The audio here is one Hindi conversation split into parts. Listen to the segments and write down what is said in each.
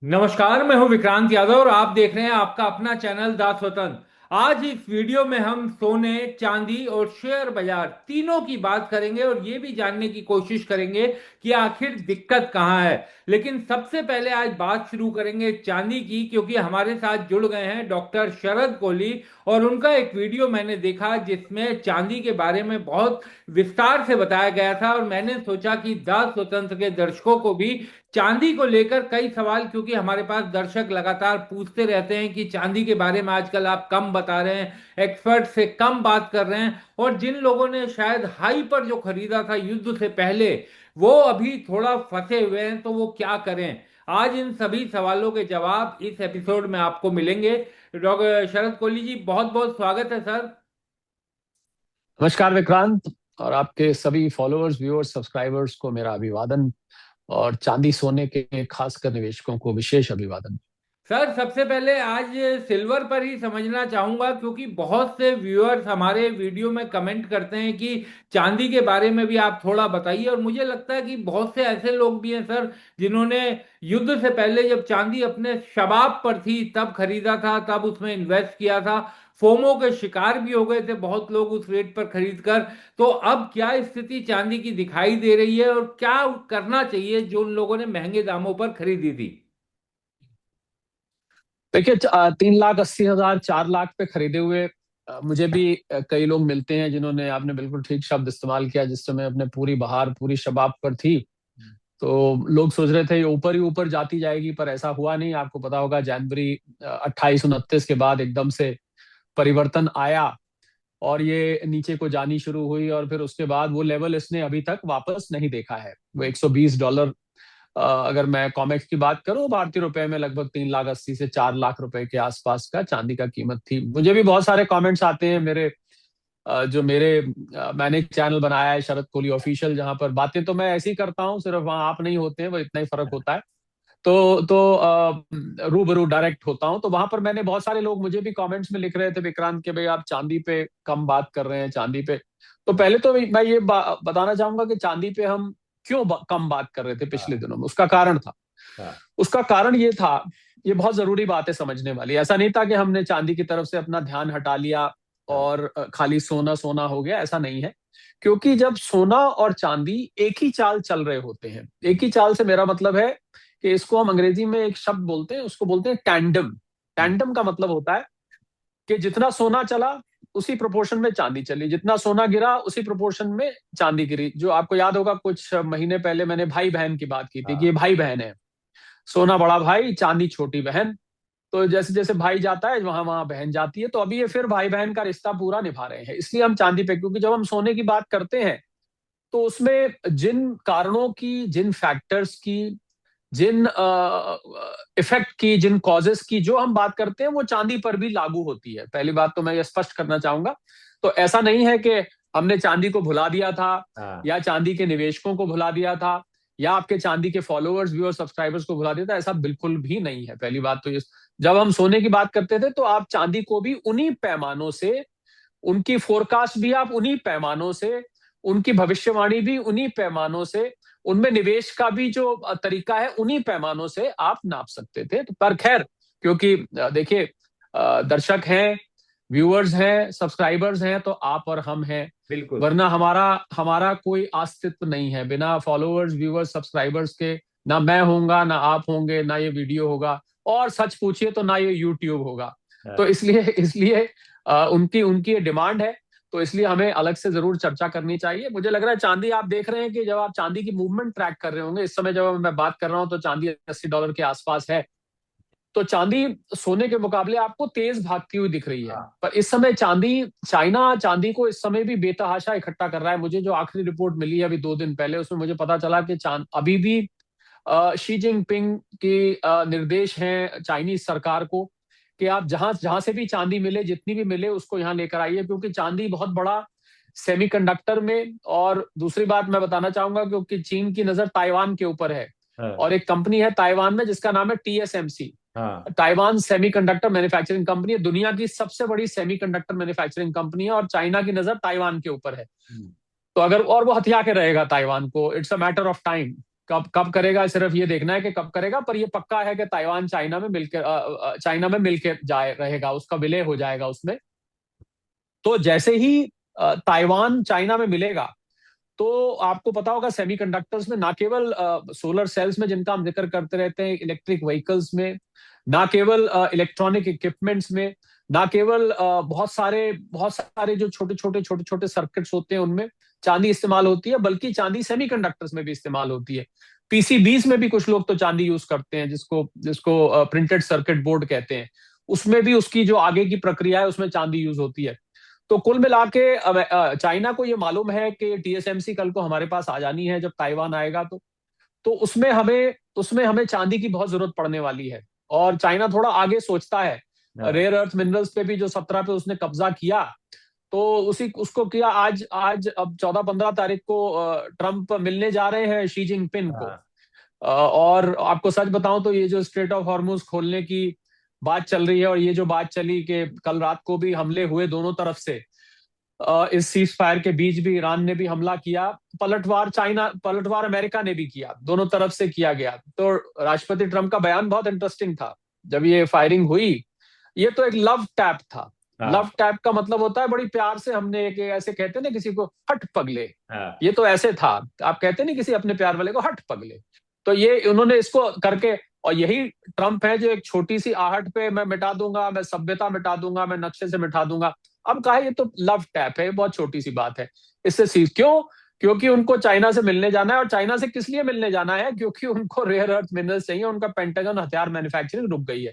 नमस्कार। मैं हूं विक्रांत यादव और आप देख रहे हैं आपका अपना चैनल दा स्वतंत्र। आज इस वीडियो में हम सोने, चांदी और शेयर बाजार तीनों की बात करेंगे और ये भी जानने की कोशिश करेंगे कि आखिर दिक्कत कहाँ है। लेकिन सबसे पहले आज बात शुरू करेंगे चांदी की, क्योंकि हमारे साथ जुड़ गए हैं डॉक्टर शरद कोहली। और उनका एक वीडियो मैंने देखा जिसमें चांदी के बारे में बहुत विस्तार से बताया गया था, और मैंने सोचा कि दा स्वतंत्र के दर्शकों को भी चांदी को लेकर कई सवाल, क्योंकि हमारे पास दर्शक लगातार पूछते रहते हैं कि चांदी के बारे में आजकल आप कम बता रहे हैं, एक्सपर्ट से कम बात कर रहे हैं, और जिन लोगों ने शायद हाई पर जो खरीदा था युद्ध से पहले, वो अभी थोड़ा फंसे हुए हैं, तो वो क्या करें। आज इन सभी सवालों के जवाब इस एपिसोड में आपको मिलेंगे। डॉक्टर शरद कोहली जी, बहुत बहुत स्वागत है सर। नमस्कार विक्रांत और आपके सभी फॉलोअर्स, व्यूअर्स, सब्सक्राइबर्स को मेरा अभिवादन। और चांदी सोने के खासकर निवेशकों को विशेष अभिवादन। सर, सबसे पहले आज सिल्वर पर ही समझना चाहूंगा, क्योंकि बहुत से व्यूअर्स हमारे वीडियो में कमेंट करते हैं कि चांदी के बारे में भी आप थोड़ा बताइए। और मुझे लगता है कि बहुत से ऐसे लोग भी हैं सर, जिन्होंने युद्ध से पहले जब चांदी अपने शबाब पर थी तब खरीदा था, तब उसमें इन्वेस्ट किया था। फोमो के शिकार भी हो गए थे बहुत लोग उस रेट पर खरीद कर। तो अब क्या स्थिति चांदी की दिखाई दे रही है और क्या करना चाहिए जो उन लोगों ने महंगे दामों पर खरीदी थी। देखिए, 3,80,000, 4 लाख पे खरीदे हुए मुझे भी कई लोग मिलते हैं जिन्होंने, आपने बिल्कुल ठीक शब्द इस्तेमाल किया, जिस समय अपने पूरी बहार पूरी शबाब पर थी। तो लोग सोच रहे थे ये ऊपर ही ऊपर जाती जाएगी, पर ऐसा हुआ नहीं। आपको पता होगा जनवरी 28-29 के बाद एकदम से परिवर्तन आया और ये नीचे को जानी शुरू हुई, और फिर उसके बाद वो लेवल इसने अभी तक वापस नहीं देखा है। वो $120, अगर मैं कॉमेक्स की बात करूं, भारतीय रुपए में लगभग 3,80,000 से 4 लाख रुपए के आसपास का चांदी का कीमत थी। मुझे भी बहुत सारे कमेंट्स आते हैं मेरे, जो मेरे मैंने एक चैनल बनाया है शरद कोहली ऑफिशियल, जहां पर बातें तो मैं ऐसी ही करता हूं, सिर्फ वहां आप नहीं होते हैं, वो इतना ही फर्क होता है। तो रूबरू डायरेक्ट होता हूं, तो वहां पर मैंने बहुत सारे लोग मुझे भी कमेंट्स में लिख रहे थे, विक्रांत के भाई आप चांदी पे कम बात कर रहे हैं, चांदी पे। तो पहले तो मैं ये बताना चाहूंगा कि चांदी पे हम क्यों कम बात कर रहे थे पिछले हाँ। दिनों में, उसका कारण था। हाँ। उसका कारण ये था, ये बहुत जरूरी बात है समझने वाली। ऐसा नहीं था कि हमने चांदी की तरफ से अपना ध्यान हटा लिया हाँ। और खाली सोना सोना हो गया, ऐसा नहीं है। क्योंकि जब सोना और चांदी एक ही चाल चल रहे होते हैं, एक ही चाल से मेरा मतलब है कि इसको हम अंग्रेजी में एक शब्द बोलते हैं, उसको बोलते हैं टैंडम। टैंडम का मतलब होता है कि जितना सोना चला उसी प्रोपोर्शन में चांदी चली, जितना सोना गिरा उसी प्रोपोर्शन में चांदी गिरी। जो आपको याद होगा, कुछ महीने पहले मैंने भाई बहन की बात की थी कि ये हाँ। भाई बहन है, सोना बड़ा भाई, चांदी छोटी बहन। तो जैसे जैसे भाई जाता है वहां वहां बहन जाती है, तो अभी ये फिर भाई बहन का रिश्ता पूरा निभा रहे हैं। इसलिए हम चांदी पे, क्योंकि जब हम सोने की बात करते हैं तो उसमें जिन कारणों की, जिन फैक्टर्स की, जिन इफेक्ट की, जिन कॉजेस की जो हम बात करते हैं, वो चांदी पर भी लागू होती है। पहली बात तो मैं ये स्पष्ट करना चाहूंगा। तो ऐसा नहीं है कि हमने चांदी को भुला दिया था, हाँ। या चांदी के निवेशकों को भुला दिया था, या आपके चांदी के फॉलोअर्स, व्यूअर्स, सब्सक्राइबर्स को भुला दिया था। ऐसा बिल्कुल भी नहीं है। पहली बात तो ये, जब हम सोने की बात करते थे तो आप चांदी को भी उन्हीं पैमानों से, उनकी फोरकास्ट भी आप उन्हीं पैमानों से, उनकी भविष्यवाणी भी उन्हीं पैमानों से, उनमें निवेश का भी जो तरीका है उन्हीं पैमानों से आप नाप सकते थे। तो पर खैर, क्योंकि देखिए, दर्शक हैं, व्यूअर्स हैं, सब्सक्राइबर्स हैं, तो आप और हम हैं। बिल्कुल। वरना हमारा हमारा कोई अस्तित्व नहीं है बिना फॉलोअर्स, व्यूअर्स, सब्सक्राइबर्स के। ना मैं होऊंगा, ना आप होंगे, ना ये वीडियो होगा, और सच पूछिए तो ना ये यूट्यूब होगा। तो हाँ। इसलिए इसलिए उनकी उनकी ये डिमांड है। तो इसलिए हमें अलग से जरूर चर्चा करनी चाहिए। मुझे लग रहा है चांदी, आप देख रहे हैं कि जब आप चांदी की मूवमेंट ट्रैक कर रहे होंगे, इस समय जब मैं बात कर रहा हूं तो चांदी $80 के आसपास है। तो चांदी सोने के मुकाबले आपको तेज भागती हुई दिख रही है। हाँ। पर इस समय चांदी, चाइना चांदी को इस समय भी बेतहाशा इकट्ठा कर रहा है। मुझे जो आखिरी रिपोर्ट मिली है अभी 2 दिन पहले, उसमें मुझे पता चला कि चांद अभी भी शी जिनपिंग की निर्देश हैं चाइनीज सरकार को कि आप जहां जहां से भी चांदी मिले, जितनी भी मिले, उसको यहाँ लेकर आइए, क्योंकि चांदी बहुत बड़ा सेमीकंडक्टर में। और दूसरी बात मैं बताना चाहूंगा, क्योंकि चीन की नजर ताइवान के ऊपर है, हाँ। और एक कंपनी है ताइवान में जिसका नाम है TSMC, हाँ। ताइवान सेमीकंडक्टर मैन्युफैक्चरिंग कंपनी है। दुनिया की सबसे बड़ी सेमीकंडक्टर मैन्युफैक्चरिंग कंपनी है, और चाइना की नजर ताइवान के ऊपर है। हम्म। तो अगर, और वो हथिया के रहेगा ताइवान को, it's a matter of time. कब कब करेगा सिर्फ ये देखना है कि कब करेगा, पर ये पक्का है कि ताइवान चाइना में मिलकर जाए रहेगा, उसका विलय हो जाएगा उसमें। तो जैसे ही ताइवान चाइना में मिलेगा, तो आपको पता होगा सेमीकंडक्टर्स में, ना केवल सोलर सेल्स में जिनका हम जिक्र करते रहते हैं, इलेक्ट्रिक व्हीकल्स में, ना केवल इलेक्ट्रॉनिक इक्विपमेंट्स में, ना केवल बहुत सारे जो छोटे छोटे सर्किट्स होते हैं उनमें चांदी इस्तेमाल होती है, बल्कि चांदी सेमीकंडक्टर्स में भी इस्तेमाल होती है। पीसीबीज में भी कुछ लोग तो चांदी यूज करते हैं, जिसको जिसको प्रिंटेड सर्किट बोर्ड कहते हैं, उसमें भी उसकी जो आगे की प्रक्रिया है उसमें चांदी यूज होती है। तो कुल मिला के चाइना को ये मालूम है कि टीएसएमसी कल को हमारे पास आ जानी है जब ताइवान आएगा, तो उसमें हमें चांदी की बहुत जरूरत पड़ने वाली है। और चाइना थोड़ा आगे सोचता है। हाँ। रेयर अर्थ मिनरल्स पे भी जो 17 पे उसने कब्जा किया, तो उसी उसको किया। आज आज अब 14-15 तारीख को ट्रम्प मिलने जा रहे हैं शी जिनपिंग को। हाँ। और आपको सच बताऊं तो ये जो स्ट्रेट ऑफ हॉर्मुज खोलने की बात चल रही है, और ये जो बात चली कि कल रात को भी हमले हुए दोनों तरफ से, इस सीज फायर के बीच भी ईरान ने भी हमला किया, पलटवार अमेरिका ने भी किया, दोनों तरफ से किया गया। तो राष्ट्रपति ट्रम्प का बयान बहुत इंटरेस्टिंग था जब ये फायरिंग हुई। ये तो एक लव टैप था। लव हाँ। टैप का मतलब होता है बड़ी प्यार से हमने एक, ऐसे कहते हैं ना किसी को, हट पगले। हाँ। ये तो ऐसे था, आप कहते नहीं किसी अपने प्यार वाले को हट पगले, तो ये उन्होंने इसको करके। और यही ट्रम्प है जो एक छोटी सी आहट पे मैं मिटा दूंगा, मैं सभ्यता मिटा दूंगा, मैं नक्शे से मिटा दूंगा। अब कहा ये तो लव टैप है, बहुत छोटी सी बात है। इससे सीख क्यों? क्योंकि उनको चाइना से मिलने जाना है। और चाइना से किस लिए मिलने जाना है? क्योंकि उनको रेयर अर्थ मिनरल्स चाहिए, उनका पेंटागन हथियार मैन्युफैक्चरिंग रुक गई है।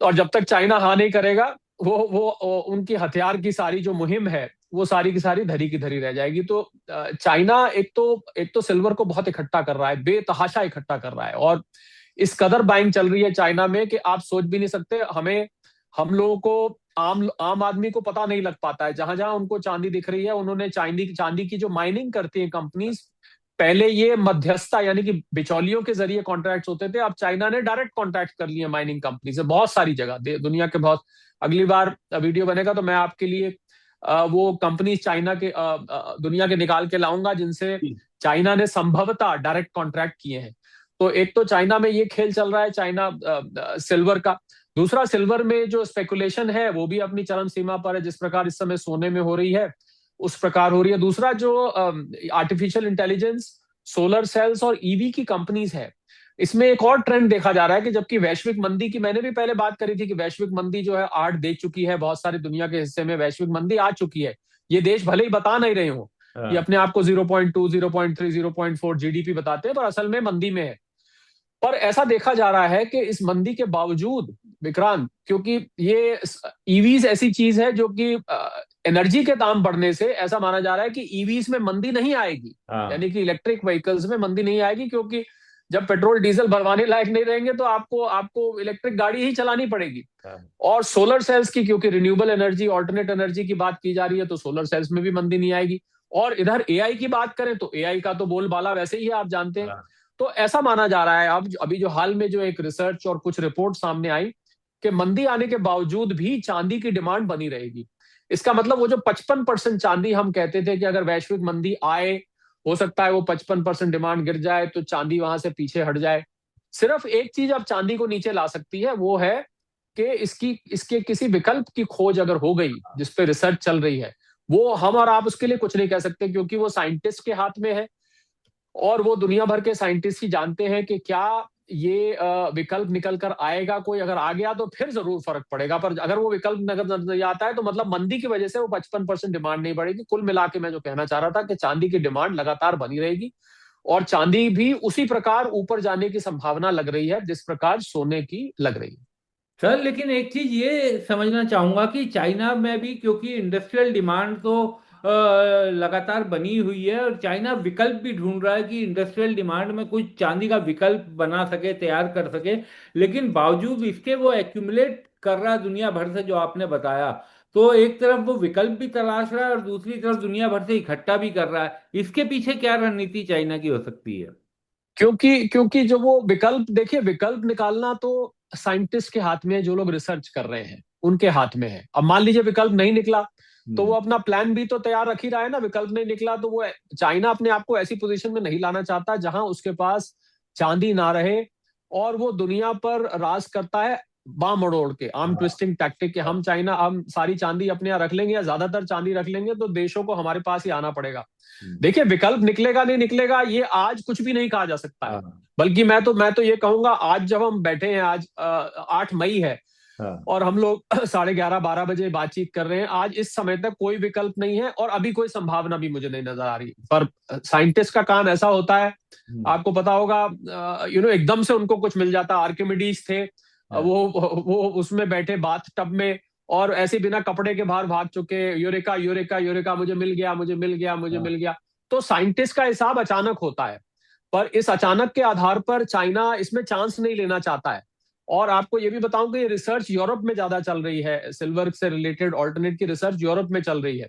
और जब तक चाइना हाँ नहीं करेगा, वो उनकी हथियार की सारी जो मुहिम है वो सारी की सारी धरी की धरी रह जाएगी। तो चाइना एक तो सिल्वर को बहुत इकट्ठा कर रहा है, बेतहाशा इकट्ठा कर रहा है, और इस कदर बाइंग चल रही है चाइना में कि आप सोच भी नहीं सकते। हम लोगों को, आम आदमी को पता नहीं लग पाता है। जहां जहां उनको चांदी दिख रही है, उन्होंने चांदी की जो माइनिंग करती है कंपनीज, पहले ये मध्यस्थता यानी कि बिचौलियों के जरिए कॉन्ट्रैक्ट्स होते थे, अब चाइना ने डायरेक्ट कॉन्ट्रैक्ट कर लिए माइनिंग कंपनी से बहुत सारी जगह दुनिया के बहुत। अगली बार वीडियो बनेगा तो मैं आपके लिए वो कंपनी चाइना के दुनिया के निकाल के लाऊंगा जिनसे चाइना ने संभवतः डायरेक्ट कॉन्ट्रैक्ट किए हैं। तो एक तो चाइना में ये खेल चल रहा है, चाइना सिल्वर का। दूसरा, सिल्वर में जो स्पेकुलेशन है वो भी अपनी चरम सीमा पर है, जिस प्रकार इस समय सोने में हो रही है उस प्रकार हो रही है। दूसरा, जो आर्टिफिशियल इंटेलिजेंस, सोलर सेल्स और ईवी की कंपनीज है, इसमें एक और ट्रेंड देखा जा रहा है कि जबकि वैश्विक मंदी की मैंने भी पहले बात करी थी कि वैश्विक मंदी जो है आड़ दे चुकी है, बहुत सारी दुनिया के हिस्से में वैश्विक मंदी आ चुकी है। ये देश भले ही बता नहीं रहे हो, ये हाँ। अपने आप को 0.2, 0.3, 0.4 जीडीपी बताते हैं, पर असल में मंदी में है। पर ऐसा देखा जा रहा है कि इस मंदी के बावजूद, विक्रांत, क्योंकि ये ईवीज ऐसी चीज है जो कि एनर्जी के दाम बढ़ने से ऐसा माना जा रहा है कि ईवीज में मंदी नहीं आएगी, हाँ। यानी कि इलेक्ट्रिक व्हीकल्स में मंदी नहीं आएगी, क्योंकि जब पेट्रोल डीजल भरवाने लायक नहीं रहेंगे तो आपको आपको इलेक्ट्रिक गाड़ी ही चलानी पड़ेगी। हाँ। और सोलर सेल्स की, क्योंकि रिन्यूएबल एनर्जी, ऑल्टरनेट एनर्जी की बात की जा रही है, तो सोलर सेल्स में भी मंदी नहीं आएगी। और इधर एआई की बात करें तो एआई का तो बोलबाला वैसे ही है, आप जानते हैं। हाँ। तो ऐसा माना जा रहा है, अब अभी जो हाल में जो एक रिसर्च और कुछ रिपोर्ट सामने आई कि मंदी आने के बावजूद भी चांदी की डिमांड बनी रहेगी। इसका मतलब वो जो 55% चांदी हम कहते थे कि अगर वैश्विक मंदी आए, हो सकता है वो 55% डिमांड गिर जाए तो चांदी वहां से पीछे हट जाए। सिर्फ एक चीज अब चांदी को नीचे ला सकती है, वो है कि इसके किसी विकल्प की खोज अगर हो गई जिसपे रिसर्च चल रही है, वो हम और आप उसके लिए कुछ नहीं कह सकते, क्योंकि वो साइंटिस्ट के हाथ में है। और वो दुनिया भर के साइंटिस्ट ही जानते हैं कि क्या ये विकल्प निकल कर आएगा। कोई अगर आ गया तो फिर जरूर फर्क पड़ेगा, पर अगर वो विकल्प नजर आता है तो मतलब मंदी की वजह से वो 55% डिमांड नहीं बढ़ेगी। कुल मिला के मैं जो कहना चाह रहा था कि चांदी की डिमांड लगातार बनी रहेगी, और चांदी भी उसी प्रकार ऊपर जाने की संभावना लग रही है जिस प्रकार सोने की लग रही है। सर, लेकिन एक चीज ये समझना चाहूंगा कि चाइना में भी क्योंकि इंडस्ट्रियल डिमांड तो लगातार बनी हुई है, और चाइना विकल्प भी ढूंढ रहा है कि इंडस्ट्रियल डिमांड में कुछ चांदी का विकल्प बना सके, तैयार कर सके। लेकिन बावजूद इसके वो एक्यूमुलेट कर रहा है दुनिया भर से, जो आपने बताया। तो एक तरफ वो विकल्प भी तलाश रहा है और दूसरी तरफ दुनिया भर से इकट्ठा भी कर रहा है। इसके पीछे क्या रणनीति चाइना की हो सकती है? क्योंकि क्योंकि जो वो विकल्प, देखिए, विकल्प निकालना तो साइंटिस्ट के हाथ में है, जो लोग रिसर्च कर रहे हैं उनके हाथ में है। अब मान लीजिए विकल्प नहीं निकला, तो वो अपना प्लान भी तो तैयार रख ही रहा है ना, विकल्प नहीं निकला तो वो चाइना अपने आप को ऐसी पोजीशन में नहीं लाना चाहता जहां उसके पास चांदी ना रहे और वो दुनिया पर राज करता है बाँ मड़ोड़ के, आर्म हाँ, ट्विस्टिंग टैक्टिक के। हम चाइना, हम सारी चांदी अपने यहाँ रख लेंगे या ज्यादातर चांदी रख लेंगे तो देशों को हमारे पास ही आना पड़ेगा। देखिए, विकल्प निकलेगा नहीं निकलेगा ये आज कुछ भी नहीं कहा जा सकता है। हाँ, बल्कि मैं तो ये कहूंगा, आज जब हम बैठे हैं, आज 8 मई है हाँ, और हम लोग 11:30-12 बजे बातचीत कर रहे हैं, आज इस समय तक कोई विकल्प नहीं है और अभी कोई संभावना भी मुझे नहीं नजर आ रही। पर साइंटिस्ट का काम ऐसा होता है, आपको पता होगा, एकदम से उनको कुछ मिल जाता। आर्किमिडीज थे, हाँ, वो उसमें बैठे बाथ टब में और ऐसे बिना कपड़े के बाहर भाग चुके, यूरेका यूरेका यूरेका, मुझे मिल गया मुझे मिल गया मुझे हाँ, मिल गया। तो साइंटिस्ट का हिसाब अचानक होता है, पर इस अचानक के आधार पर चाइना इसमें चांस नहीं लेना चाहता है। और आपको ये भी बताऊं कि ये रिसर्च यूरोप में ज्यादा चल रही है, सिल्वर से रिलेटेड ऑल्टरनेट की रिसर्च यूरोप में चल रही है।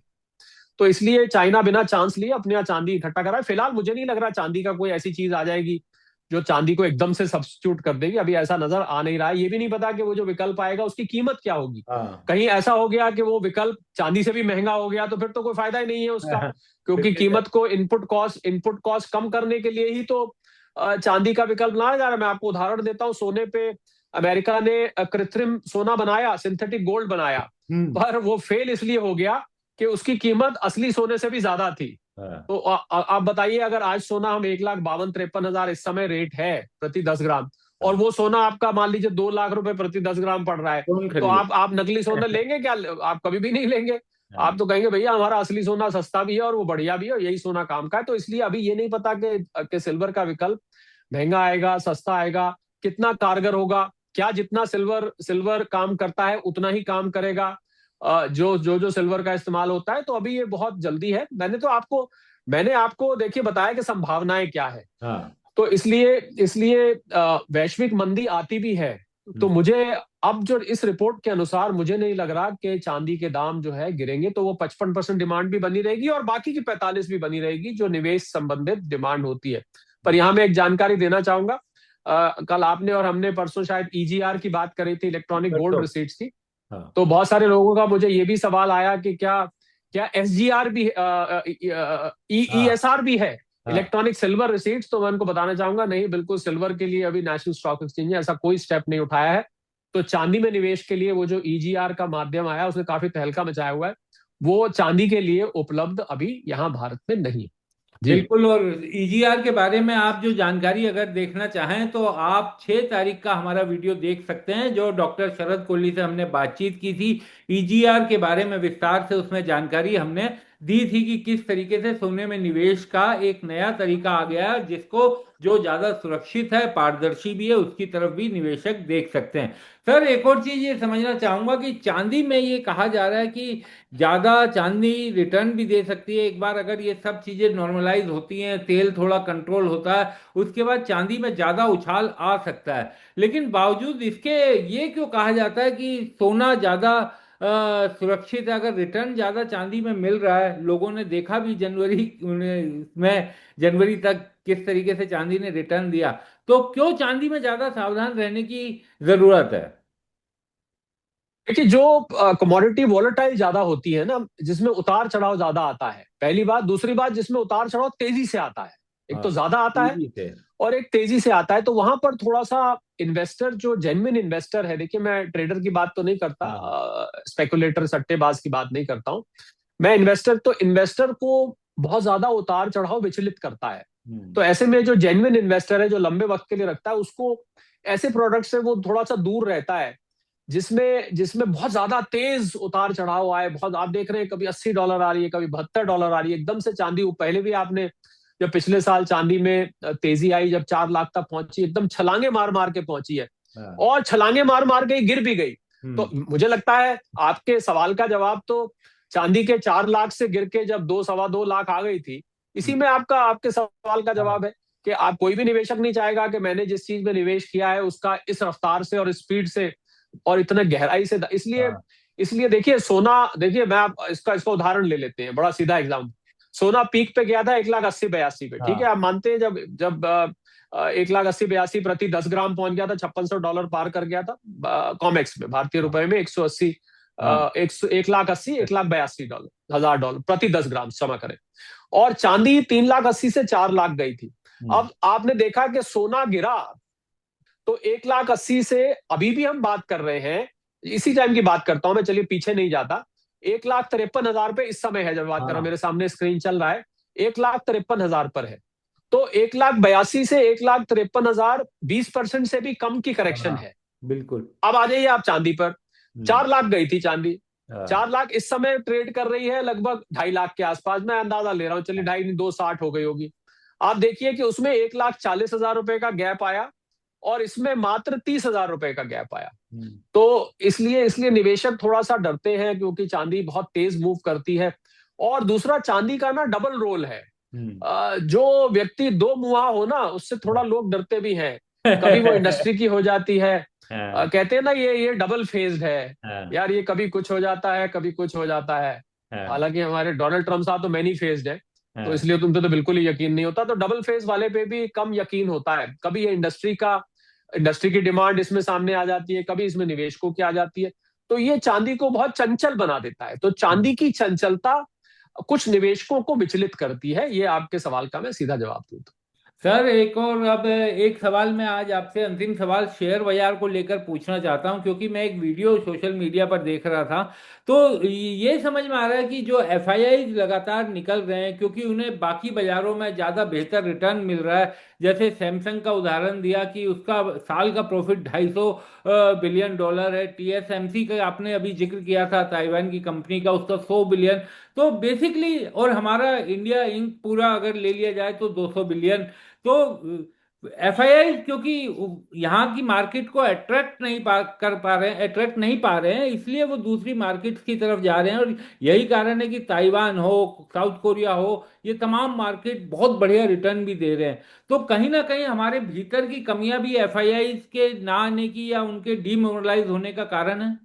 तो इसलिए चाइना बिना चांस लिए अपने यहाँ चांदी इकट्ठा कर रहा है। फिलहाल मुझे नहीं लग रहा चांदी का कोई ऐसी चीज आ जाएगी जो चांदी को एकदम से सब्स्टिट्यूट कर देगी, अभी ऐसा नजर आ नहीं रहा है। ये भी नहीं पता कि वो जो विकल्प आएगा उसकी कीमत क्या होगी। हाँ, कहीं ऐसा हो गया कि वो विकल्प चांदी से भी महंगा हो गया तो फिर तो कोई फायदा ही नहीं है उसका, हाँ, क्योंकि बिल्कुल कीमत को इनपुट कॉस्ट कम करने के लिए ही तो चांदी का विकल्प लाया जा रहा है। मैं आपको उदाहरण देता हूँ, सोने पे अमेरिका ने कृत्रिम सोना बनाया, सिंथेटिक गोल्ड बनाया, हम्म, पर वो फेल इसलिए हो गया कि उसकी कीमत असली सोने से भी ज्यादा थी। हाँ, तो आप बताइए, अगर आज सोना हम 1,52-53 हजार इस समय रेट है प्रति 10 ग्राम, और हाँ, वो सोना आपका मान लीजिए 2 लाख रुपए प्रति 10 ग्राम पड़ रहा है, कौन तो खरीदे? आप नकली सोना लेंगे क्या? आप कभी भी नहीं लेंगे। हाँ, आप तो कहेंगे भैया हमारा असली सोना सस्ता भी है और वो बढ़िया भी है और यही सोना काम का है। तो इसलिए अभी ये नहीं पता कि सिल्वर का विकल्प महंगा आएगा सस्ता आएगा, कितना कारगर होगा, क्या जितना सिल्वर सिल्वर काम करता है उतना ही काम करेगा जो सिल्वर का इस्तेमाल होता है। तो अभी ये बहुत जल्दी है। मैंने आपको देखिए बताया कि संभावनाएं क्या है। हाँ, तो इसलिए इसलिए वैश्विक मंदी आती भी है तो मुझे, अब जो इस रिपोर्ट के अनुसार मुझे नहीं लग रहा कि चांदी के दाम जो है गिरेंगे। तो वो 55% डिमांड भी बनी रहेगी और बाकी की 45 भी बनी रहेगी जो निवेश संबंधित डिमांड होती है। पर यहाँ मैं एक जानकारी देना चाहूंगा, कल आपने और हमने परसों शायद ईजीआर की बात करी थी, इलेक्ट्रॉनिक गोल्ड परसों, रिसीट्स की। हाँ, तो बहुत सारे लोगों का मुझे ये भी सवाल आया कि क्या क्या एसजीआर भी, हाँ, ईएसआर भी है, हाँ, इलेक्ट्रॉनिक सिल्वर रिसीट्स। तो मैं उनको बताना चाहूंगा, नहीं, बिल्कुल सिल्वर के लिए अभी नेशनल स्टॉक एक्सचेंज ने ऐसा कोई स्टेप नहीं उठाया है। तो चांदी में निवेश के लिए वो जो ईजीआर का माध्यम आया उसने काफी तहलका मचाया हुआ है, वो चांदी के लिए उपलब्ध अभी यहाँ भारत में नहीं है। जी। बिल्कुल। और ईजीआर के बारे में आप जो जानकारी अगर देखना चाहें तो आप 6 तारीख का हमारा वीडियो देख सकते हैं, जो डॉक्टर शरद कोहली से हमने बातचीत की थी। ईजीआर के बारे में विस्तार से उसमें जानकारी हमने दी थी कि किस तरीके से सोने में निवेश का एक नया तरीका आ गया है, जिसको जो ज्यादा सुरक्षित है, पारदर्शी भी है, उसकी तरफ भी निवेशक देख सकते हैं। सर, एक और चीज ये समझना चाहूंगा कि चांदी में ये कहा जा रहा है कि ज्यादा चांदी रिटर्न भी दे सकती है। एक बार अगर ये सब चीजें नॉर्मलाइज होती हैं, तेल थोड़ा कंट्रोल होता है, उसके बाद चांदी में ज्यादा उछाल आ सकता है। लेकिन बावजूद इसके ये क्यों कहा जाता है कि सोना ज्यादा सुरक्षित है? अगर रिटर्न ज्यादा चांदी में मिल रहा है, लोगों ने देखा भी जनवरी में, जनवरी तक किस तरीके से चांदी ने रिटर्न दिया, तो क्यों चांदी में ज्यादा सावधान रहने की जरूरत है? देखिए, जो कमोडिटी वॉलेटाइल ज्यादा होती है ना, जिसमें उतार चढ़ाव ज्यादा आता है, पहली बात। दूसरी बात, जिसमें उतार चढ़ाव तेजी से आता है, एक हाँ, तो ज्यादा आता है तेजी से। और एक तेजी से आता है, तो वहां पर थोड़ा सा इन्वेस्टर, जो जेन्युइन इन्वेस्टर है, देखिए मैं ट्रेडर की बात तो नहीं करता, हाँ, स्पेकुलेटर सट्टेबाज की बात नहीं करता हूं मैं, इन्वेस्टर को बहुत ज्यादा उतार चढ़ाव विचलित करता है। हम्म, तो ऐसे में जो जेन्युइन इन्वेस्टर है, जो लंबे वक्त के लिए रखता है, उसको ऐसे प्रोडक्ट से वो थोड़ा सा दूर रहता है जिसमें जिसमें बहुत ज्यादा तेज उतार चढ़ाव आए। बहुत, आप देख रहे हैं कभी $80 आ रही है, कभी $72 आ रही है एकदम से चांदी। पहले भी आपने, जब पिछले साल चांदी में तेजी आई, जब 4 लाख तक पहुंची, एकदम छलांगे मार मार के पहुंची है हाँ, और छलांगे मार मार के गिर भी गई। तो हम्म, मुझे लगता है आपके सवाल का जवाब तो चांदी के 4 लाख से गिर के जब 2 सवा 2 लाख आ गई थी, इसी में आपका, आपके सवाल का हाँ, जवाब है कि आप, कोई भी निवेशक नहीं चाहेगा कि मैंने जिस चीज में निवेश किया है उसका इस रफ्तार से और स्पीड से और इतने गहराई से, इसलिए हाँ, इसलिए देखिए सोना, देखिए मैं आप इसका उदाहरण ले लेते हैं, बड़ा सीधा एग्जाम्पल। सोना पीक पे गया था 1,80,82 पे, ठीक है, हाँ, आप मानते हैं जब जब 1,80,82 प्रति 10 ग्राम पहुंच गया था, $5600 पार कर गया था, कॉमेक्स में, भारतीय रुपए में 180 हाँ। 1,80,000 1,82,000 प्रति 10 ग्राम, क्षमा करें। और चांदी 3,80,000 से 4 लाख गई थी। हम्म। अब आपने देखा कि सोना गिरा, तो 1,80,000 से अभी भी हम बात कर रहे हैं, इसी टाइम की बात करता हूं मैं, चलिए पीछे नहीं जाता। 1,53,000 पे इस समय है जब बात कर रहा हूं, हाँ। मेरे सामने स्क्रीन चल रहा है, 1,53,000 पर है। तो 1,82,000 से 1,53,000, 20% से भी कम की करेक्शन हाँ। है। बिल्कुल। अब आ जाइए आप चांदी पर। हम्म। 4 लाख गई थी चांदी। हाँ। 4 लाख इस समय ट्रेड कर रही है लगभग 2.5 लाख के आसपास, मैं अंदाजा ले रहा हूं, चलिए 2.5 2,60 हो गई होगी। आप देखिए कि उसमें 1,40,000 रुपए का गैप आया, और इसमें मात्र 30,000 रुपए का गैप आया। हम्म। तो इसलिए इसलिए निवेशक थोड़ा सा डरते हैं, क्योंकि चांदी बहुत तेज मूव करती है। और दूसरा, चांदी का ना डबल रोल है। हम्म। जो व्यक्ति दो मुहा हो ना, उससे थोड़ा लोग डरते भी हैं। कभी वो इंडस्ट्री की हो जाती है। हाँ। कहते हैं ना, ये डबल फेज्ड है। हाँ। यार, ये कभी कुछ हो जाता है, कभी कुछ हो जाता है। हाँ। हालांकि हमारे डोनाल्ड ट्रम्प साहब तो मैनी फेज्ड है, तो हाँ। इसलिए तुम पे तो बिल्कुल ही यकीन नहीं होता। तो डबल फेज वाले पे भी कम यकीन होता है। कभी ये इंडस्ट्री की डिमांड इसमें सामने आ जाती है, कभी इसमें निवेशकों की आ जाती है। तो ये चांदी को बहुत चंचल बना देता है। तो चांदी की चंचलता कुछ निवेशकों को विचलित करती है। ये आपके सवाल का मैं सीधा जवाब दूं तो। सर, एक और, अब एक सवाल मैं आज आपसे, अंतिम सवाल शेयर बाजार को लेकर पूछना चाहता हूं, क्योंकि मैं एक वीडियो सोशल मीडिया पर देख रहा था। तो ये समझ में आ रहा है कि जो एफआईआई लगातार निकल रहे हैं, क्योंकि उन्हें बाकी बाजारों में ज़्यादा बेहतर रिटर्न मिल रहा है। जैसे सैमसंग का उदाहरण दिया कि उसका साल का प्रॉफिट 250 बिलियन डॉलर है। टीएसएमसी का आपने अभी जिक्र किया था, ताइवान की कंपनी का, उसका 100 बिलियन। तो बेसिकली, और हमारा इंडिया इंक पूरा अगर ले लिया जाए तो 200 बिलियन। तो एफआईआई क्योंकि यहाँ की मार्केट को अट्रैक्ट नहीं पा रहे हैं, इसलिए वो दूसरी मार्केट्स की तरफ जा रहे हैं। और यही कारण है कि ताइवान हो, साउथ कोरिया हो, ये तमाम मार्केट बहुत बढ़िया रिटर्न भी दे रहे हैं। तो कहीं ना कहीं हमारे भीतर की कमियां भी एफआईआई के ना आने की या उनके डीमोरलाइज होने का कारण है।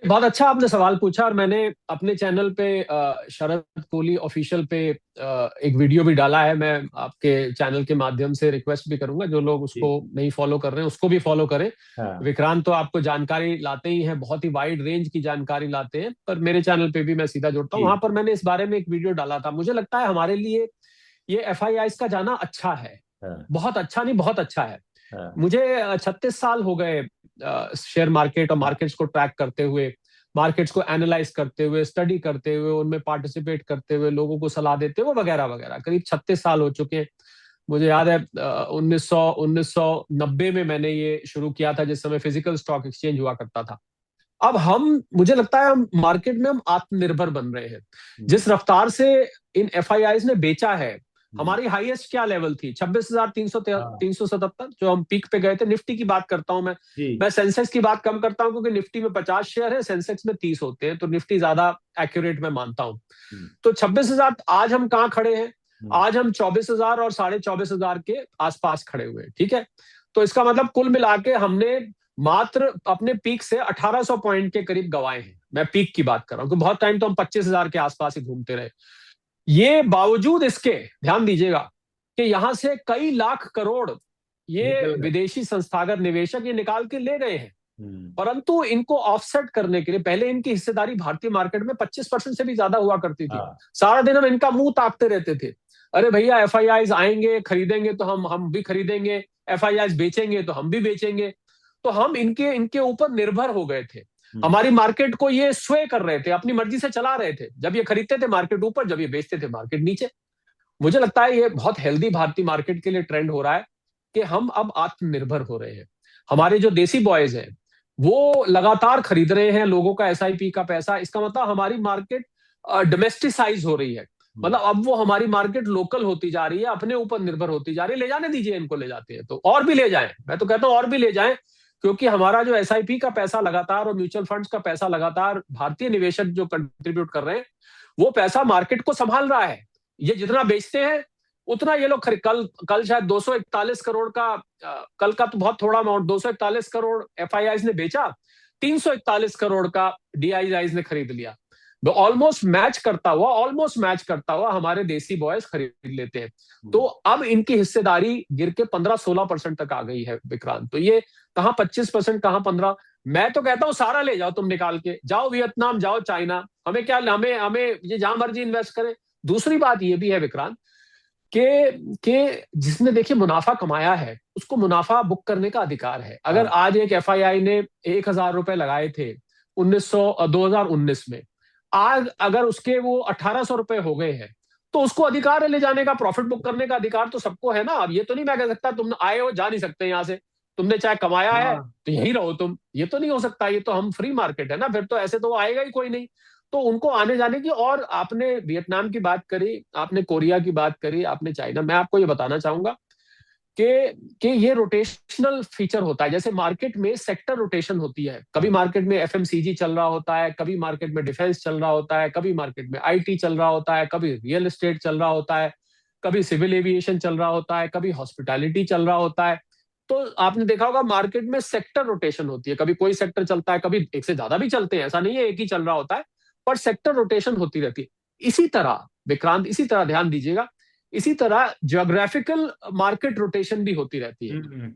बहुत अच्छा आपने सवाल पूछा। और मैंने अपने चैनल पे शरद कोहली ऑफिशियल पे एक वीडियो भी डाला है। मैं आपके चैनल के माध्यम से रिक्वेस्ट भी करूंगा, जो लोग उसको जी। नहीं फॉलो कर रहे हैं उसको भी फॉलो करें। हाँ। विक्रांत तो आपको जानकारी लाते ही हैं, बहुत ही वाइड रेंज की जानकारी लाते हैं, पर मेरे चैनल पे भी मैं सीधा जुड़ता हूँ। जी। वहां पर मैंने इस बारे में एक वीडियो डाला था। मुझे लगता है हमारे लिए ये एफआईआई का जाना अच्छा है। हाँ। बहुत अच्छा नहीं, बहुत अच्छा है। हाँ। मुझे 36 साल हो गए शेयर मार्केट और मार्केट्स को ट्रैक करते हुए, मार्केट्स को एनालाइज करते हुए, स्टडी करते हुए, उनमें पार्टिसिपेट करते हुए, लोगों को सलाह देते हुए, वगैरह वगैरह। करीब 36 साल हो चुके हैं। मुझे याद है 1990 में मैंने ये शुरू किया था, जिस समय फिजिकल स्टॉक एक्सचेंज हुआ करता था। अब मुझे लगता है हम मार्केट में हम आत्मनिर्भर बन रहे हैं। हम्म। जिस रफ्तार से इन एफआईआई ने बेचा है, हम्म। हमारी हाईएस्ट क्या लेवल थी? 26,300 हाँ। 377, जो हम पीक पे गए थे। निफ्टी की बात करता हूं मैं। जी। मैं सेंसेक्स की बात कम करता हूं, क्योंकि निफ्टी में 50 शेयर है, सेंसेक्स में 30 होते हैं, तो निफ्टी ज्यादा एक्यूरेट मैं मानता हूं। हम्म। तो 26,000, आज हम कहाँ खड़े हैं? हम्म। आज हम 24,000 और 24,500 के आसपास खड़े हुए हैं। ठीक है। तो इसका मतलब कुल मिला के हमने मात्र अपने पीक से 1,800 पॉइंट के करीब गवाए हैं। मैं पीक की बात कर रहा हूँ, क्योंकि बहुत टाइम तो हम 25,000 के आसपास ही घूमते रहे। ये बावजूद इसके, ध्यान दीजिएगा, कि यहां से कई लाख करोड़ ये निकल गए। विदेशी संस्थागत निवेशक ये निकाल के ले गए हैं। हम्म। परंतु इनको ऑफसेट करने के लिए, पहले इनकी हिस्सेदारी भारतीय मार्केट में 25% से भी ज्यादा हुआ करती थी। हाँ। सारा दिन हम इनका मुंह ताकते रहते थे। अरे भैया, एफआईआई आएंगे, खरीदेंगे तो हम भी खरीदेंगे, एफआईआई बेचेंगे तो हम भी बेचेंगे। तो हम इनके इनके ऊपर निर्भर हो गए थे। हम्म। हमारी मार्केट को ये स्वे कर रहे थे, अपनी मर्जी से चला रहे थे। जब ये खरीदते थे मार्केट ऊपर, जब ये बेचते थे मार्केट नीचे। मुझे लगता है ये बहुत हेल्दी भारतीय मार्केट के लिए ट्रेंड हो रहा है, कि हम अब आत्मनिर्भर हो रहे हैं। हमारे जो देसी बॉयज हैं, वो लगातार खरीद रहे हैं लोगों का एसआईपी का पैसा। इसका मतलब हमारी मार्केट डोमेस्टिसाइज हो रही है। हम्म। मतलब अब वो हमारी मार्केट लोकल होती जा रही है, अपने ऊपर निर्भर होती जा रही है। ले जाने दीजिए इनको, ले जाते हैं तो और भी ले जाएं। मैं तो कहता हूं और भी ले जाएं, क्योंकि हमारा जो एसआईपी का पैसा लगातार और म्यूचुअल फंड्स का पैसा लगातार भारतीय निवेशक जो कंट्रीब्यूट कर रहे हैं, वो पैसा मार्केट को संभाल रहा है। ये जितना बेचते हैं उतना ये लोग खरीद, कल कल शायद 241 करोड़ का, कल का तो बहुत थोड़ा अमाउंट, 241 करोड़ एफआईआई ने बेचा, 341 करोड़ का डीआईआई ने खरीद लिया। ऑलमोस्ट मैच करता हुआ हमारे देसी बॉयज खरीद लेते हैं। तो अब इनकी हिस्सेदारी गिर के 15-16% तक आ गई है विक्रांत। तो ये कहाँ 25%, कहाँ 15, मैं तो कहता हूँ सारा ले जाओ, तुम निकाल के जाओ वियतनाम, जाओ चाइना, हमें क्या, हमें हमें ये जहां मर्जी इन्वेस्ट करें। दूसरी बात ये भी है विक्रांत कि जिसने देखिए मुनाफा कमाया है उसको मुनाफा बुक करने का अधिकार है। अगर हाँ आज एक एफआईआई ने 1,000 रुपए लगाए थे 2019 में, आज अगर उसके वो 1,800 रुपए हो गए हैं, तो उसको अधिकार है ले जाने का, प्रॉफिट बुक करने का अधिकार तो सबको है ना। अब ये तो नहीं मैं कह सकता तुम आए हो जा नहीं सकते यहाँ से, तुमने चाहे कमाया है हाँ। तो यहीं रहो तुम, ये तो नहीं हो सकता। ये तो हम फ्री मार्केट है ना, फिर तो ऐसे तो आएगा ही कोई नहीं। तो उनको आने जाने की, और आपने वियतनाम की बात करी, आपने कोरिया की बात करी, आपने चाइना, मैं आपको ये बताना चाहूंगा कि ये रोटेशनल फीचर होता है। जैसे मार्केट में सेक्टर रोटेशन होती है, कभी मार्केट में एफएमसीजी चल रहा होता है, कभी मार्केट में डिफेंस चल रहा होता है, कभी मार्केट में आईटी चल रहा होता है, कभी रियल एस्टेट चल रहा होता है, कभी सिविल एविएशन चल रहा होता है, कभी हॉस्पिटैलिटी चल रहा होता है। तो आपने देखा होगा मार्केट में सेक्टर रोटेशन होती है, कभी कोई सेक्टर चलता है, कभी एक से ज्यादा भी चलते हैं, ऐसा नहीं है एक ही चल रहा होता है, पर सेक्टर रोटेशन होती रहती है। इसी तरह विक्रांत, इसी तरह ध्यान दीजिएगा, इसी तरह ज्योग्राफिकल मार्केट रोटेशन भी होती रहती है। हम्म।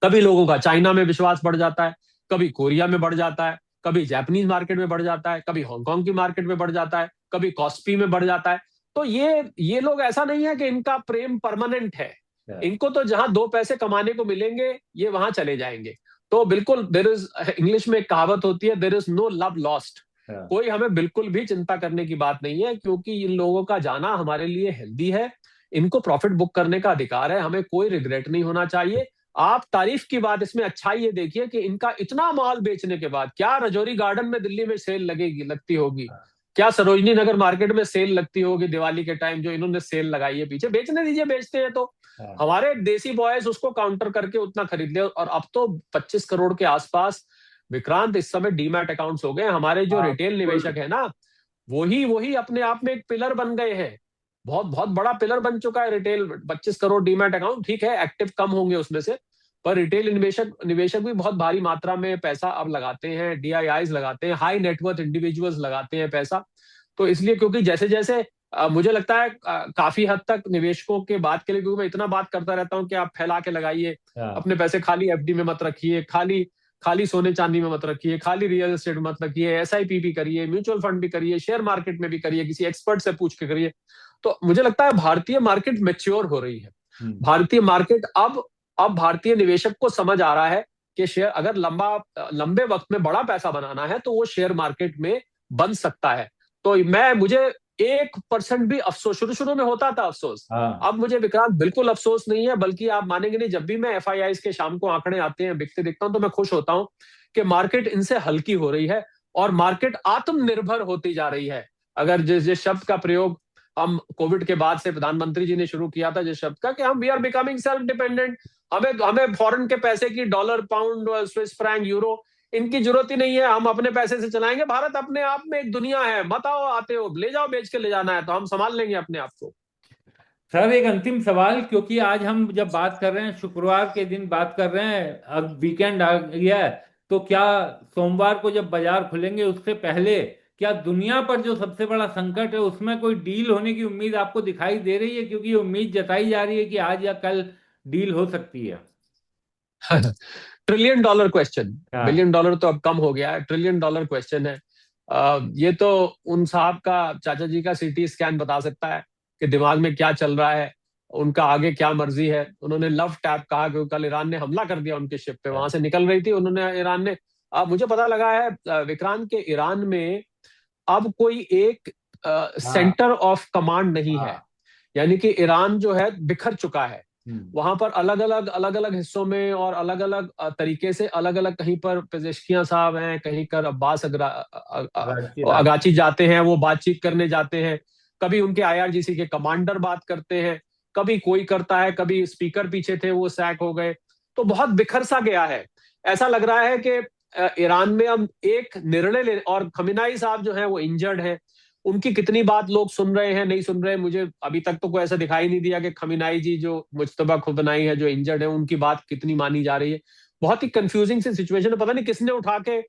कभी लोगों का चाइना में विश्वास बढ़ जाता है, कभी कोरिया में बढ़ जाता है, कभी जापानीज मार्केट में बढ़ जाता है, कभी हांगकांग की मार्केट में बढ़ जाता है, कभी कॉस्पी में बढ़ जाता है। तो ये लोग, ऐसा नहीं है कि इनका प्रेम परमानेंट है, इनको तो जहां दो पैसे कमाने को मिलेंगे ये वहां चले जाएंगे। तो बिल्कुल, देर इज, इंग्लिश में एक कहावत होती है, there is no love lost. कोई हमें बिल्कुल भी चिंता करने की बात नहीं है, क्योंकि इन लोगों का जाना हमारे लिए हेल्दी है, इनको प्रॉफिट बुक करने का अधिकार है, हमें कोई रिग्रेट नहीं होना चाहिए। आप तारीफ की बात इसमें अच्छाई ये देखिए कि इनका इतना माल बेचने के बाद, क्या रजौरी गार्डन में दिल्ली में सेल लगती होगी, क्या सरोजनी नगर मार्केट में सेल लगती होगी दिवाली के टाइम, जो इन्होंने सेल लगाई है पीछे, बेचने दीजिए, बेचते हैं तो हमारे देसी बॉयज उसको काउंटर करके उतना खरीद ले। और अब तो 25 करोड़ के आसपास विक्रांत इस समय डीमैट अकाउंट्स हो गए। हमारे जो हाँ रिटेल निवेशक है ना, वही वही अपने आप में एक पिलर बन गए हैं, बहुत बहुत बड़ा पिलर बन चुका है रिटेल। 25 करोड़ डीमैट अकाउंट, ठीक है एक्टिव कम होंगे उसमें से, पर रिटेल निवेशक निवेशक भी बहुत भारी मात्रा में पैसा अब लगाते हैं, डीआईआईज लगाते हैं, हाई नेटवर्थ इंडिविजुअल्स लगाते हैं पैसा। तो इसलिए, क्योंकि जैसे जैसे मुझे लगता है काफी हद तक निवेशकों के बात के लिए, क्योंकि मैं इतना बात करता रहता हूँ कि आप फैला के लगाइए अपने पैसे, खाली एफडी में मत रखिए, खाली खाली सोने चांदी में मत रखिए, खाली रियल एस्टेट में मत रखिए, एसआईपी भी करिए, म्यूचुअल फंड भी करिए, शेयर मार्केट में भी करिए, किसी एक्सपर्ट से पूछ के करिए। तो मुझे लगता है भारतीय मार्केट मैच्योर हो रही है। भारतीय मार्केट अब भारतीय निवेशक को समझ आ रहा है कि शेयर अगर लंबे वक्त में बड़ा पैसा बनाना है तो वो शेयर मार्केट में बन सकता है। तो मुझे 1% भी अफसोस, शुरू शुरू में होता था अफसोस, हाँ। अब मुझे विक्रांत बिल्कुल अफसोस नहीं है, बल्कि आप मानेंगे नहीं, जब भी मैं एफआईआई के शाम को आंकड़े आते हैं, बिकते देखता हूं, तो मैं खुश होता हूं कि मार्केट इनसे हल्की हो रही है और मार्केट आत्मनिर्भर होती जा रही है। अगर जिस शब्द का प्रयोग हम कोविड के बाद से प्रधानमंत्री जी ने शुरू किया था, जिस शब्द का, कि हम we are becoming self dependent, हमें हमें फॉरेन के पैसे की, dollar, pound, Swiss franc, euro, इनकी जरूरत ही नहीं है, हम अपने पैसे से चलाएंगे। भारत अपने आप में एक दुनिया है, मत आओ, आते हो ले जाओ, बेच के ले जाना है तो हम संभाल लेंगे अपने आप को। सर एक अंतिम सवाल, क्योंकि आज हम जब बात कर रहे हैं, शुक्रवार के दिन बात कर रहे हैं, अब वीकेंड आ गया है, तो क्या सोमवार को जब बाजार खुलेंगे उससे पहले क्या दुनिया पर जो सबसे बड़ा संकट है उसमें कोई डील होने की उम्मीद आपको दिखाई दे रही है? क्योंकि ये उम्मीद जताई जा रही है कि आज या कल डील हो सकती है। ट्रिलियन डॉलर क्वेश्चन, हाँ। बिलियन डॉलर तो अब कम हो गया है, ट्रिलियन डॉलर क्वेश्चन है। ये तो उन साहब का, चाचा जी का सीटी स्कैन बता सकता है कि दिमाग में क्या चल रहा है, उनका आगे क्या मर्जी है। उन्होंने लव टैप कहा कि कल ईरान ने हमला कर दिया उनके शिप पे, वहां से निकल रही थी, उन्होंने, ईरान ने, मुझे पता लगा है विक्रांत के ईरान में अब कोई एक हाँ। सेंटर ऑफ कमांड नहीं है, हाँ। यानी कि ईरान जो है बिखर चुका है। हम्म। वहां पर अलग अलग हिस्सों में और अलग अलग तरीके से, अलग अलग, कहीं पर पेजेश्कियां साहब हैं, कहीं पर अब्बास राजनीति। अगाची जाते हैं, वो बातचीत करने जाते हैं, कभी उनके आईआरजीसी के कमांडर बात करते हैं, कभी कोई करता है, कभी स्पीकर पीछे थे वो सैक हो गए। तो बहुत बिखर सा गया है। ऐसा लग रहा है कि ईरान में अब एक निर्णय ले, और खमीनाई साहब जो है वो इंजर्ड है, उनकी कितनी बात लोग सुन रहे हैं नहीं सुन रहे हैं, मुझे अभी तक तो कोई ऐसा दिखाई नहीं दिया कि खमीनाई जी, जो मुज्तबा खुबनाई है, जो इंजर्ड है, उनकी बात कितनी मानी जा रही है। बहुत ही कंफ्यूजिंग सी सिचुएशन है। पता नहीं किसने उठा के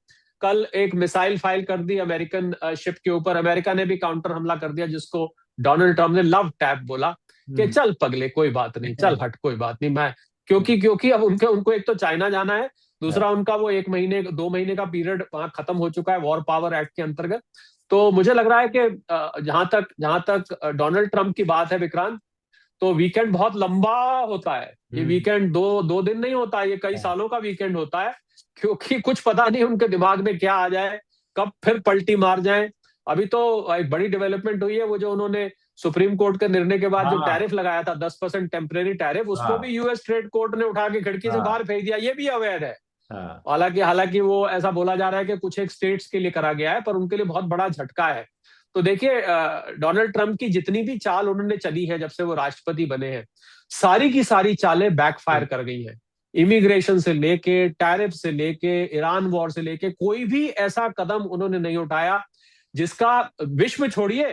कल एक मिसाइल फाइल कर दी अमेरिकन शिप के ऊपर, अमेरिका ने भी काउंटर हमला कर दिया, जिसको डोनाल्ड ट्रंप ने लव टैप बोला कि चल पगले कोई बात नहीं, चल हट कोई बात नहीं, मैं क्योंकि क्योंकि अब उनके उनको एक तो चाइना जाना है, दूसरा उनका वो 1 महीने 2 महीने का पीरियड वहां खत्म हो चुका है वॉर पावर एक्ट के अंतर्गत। तो मुझे लग रहा है कि जहां तक डोनाल्ड ट्रंप की बात है विक्रांत, तो वीकेंड बहुत लंबा होता है। ये वीकेंड दो दो दिन नहीं होता, ये कई सालों का वीकेंड होता है, क्योंकि कुछ पता नहीं उनके दिमाग में क्या आ जाए, कब फिर पलटी मार जाए। अभी तो एक बड़ी डेवलपमेंट हुई है, वो जो उन्होंने सुप्रीम कोर्ट के निर्णय के बाद जो हाँ टैरिफ लगाया था 10% टेम्परेरी टैरिफ, उसको हाँ भी यूएस ट्रेड कोर्ट ने उठा के खिड़की से हाँ बाहर फेंक दिया। ये भी अवैध है। हाँ। हालांकि हालांकि वो ऐसा बोला जा रहा है कि कुछ एक स्टेट्स के लिए करा गया है, पर उनके लिए बहुत बड़ा झटका है। तो देखिए, डोनाल्ड ट्रंप की जितनी भी चाल उन्होंने चली है जब से वो राष्ट्रपति बने हैं, सारी की सारी चालें बैकफायर कर गई हैं। इमिग्रेशन से लेके, टैरिफ से लेके, ईरान वॉर से लेके, कोई भी ऐसा कदम उन्होंने नहीं उठाया जिसका विश्व छोड़िए,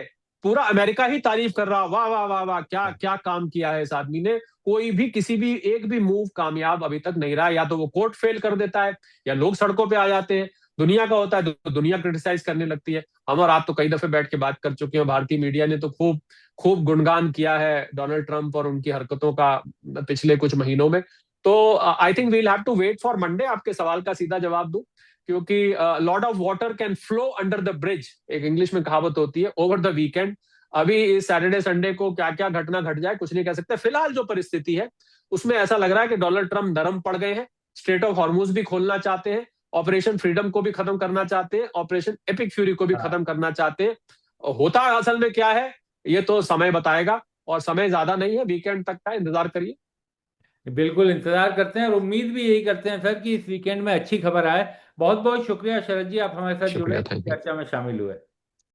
पूरा अमेरिका ही तारीफ कर रहा, वाह वाह वाह वाह, क्या क्या काम किया है इस आदमी ने। कोई भी किसी भी एक भी मूव कामयाब अभी तक नहीं रहा। या तो वो कोर्ट फेल कर देता है, या लोग सड़कों पे आ जाते हैं। दुनिया का होता है तो दुनिया क्रिटिसाइज करने लगती है। हम और आप तो कई दफे बैठ के बात कर चुके हैं, भारतीय मीडिया ने तो खूब खूब गुणगान किया है डोनाल्ड ट्रंप और उनकी हरकतों का पिछले कुछ महीनों में। तो I think we'll have to wait for Monday. आपके सवाल का सीधा जवाब दूं, क्योंकि lot of water can flow under the bridge, एक इंग्लिश में कहावत होती है, ओवर द वीकेंड। अभी इस सैटरडे संडे को क्या क्या घटना घट जाए कुछ नहीं कह सकते। फिलहाल जो परिस्थिति है उसमें ऐसा लग रहा है कि डोनाल्ड ट्रंप नरम पड़ गए हैं। स्ट्रेट ऑफ हॉर्मुज भी खोलना चाहते हैं, ऑपरेशन फ्रीडम को भी खत्म करना चाहते हैं, ऑपरेशन एपिक फ्यूरी को भी खत्म करना चाहते हैं। होता असल में क्या है ये तो समय बताएगा, और समय ज्यादा नहीं है, वीकेंड तक का इंतजार करिए। बिल्कुल इंतजार करते हैं और उम्मीद भी यही करते हैं सर कि इस वीकेंड में अच्छी खबर आए। बहुत बहुत शुक्रिया शरद जी, आप हमारे साथ जुड़े, शुक्रिया, थैंक यू। चर्चा में शामिल हुए।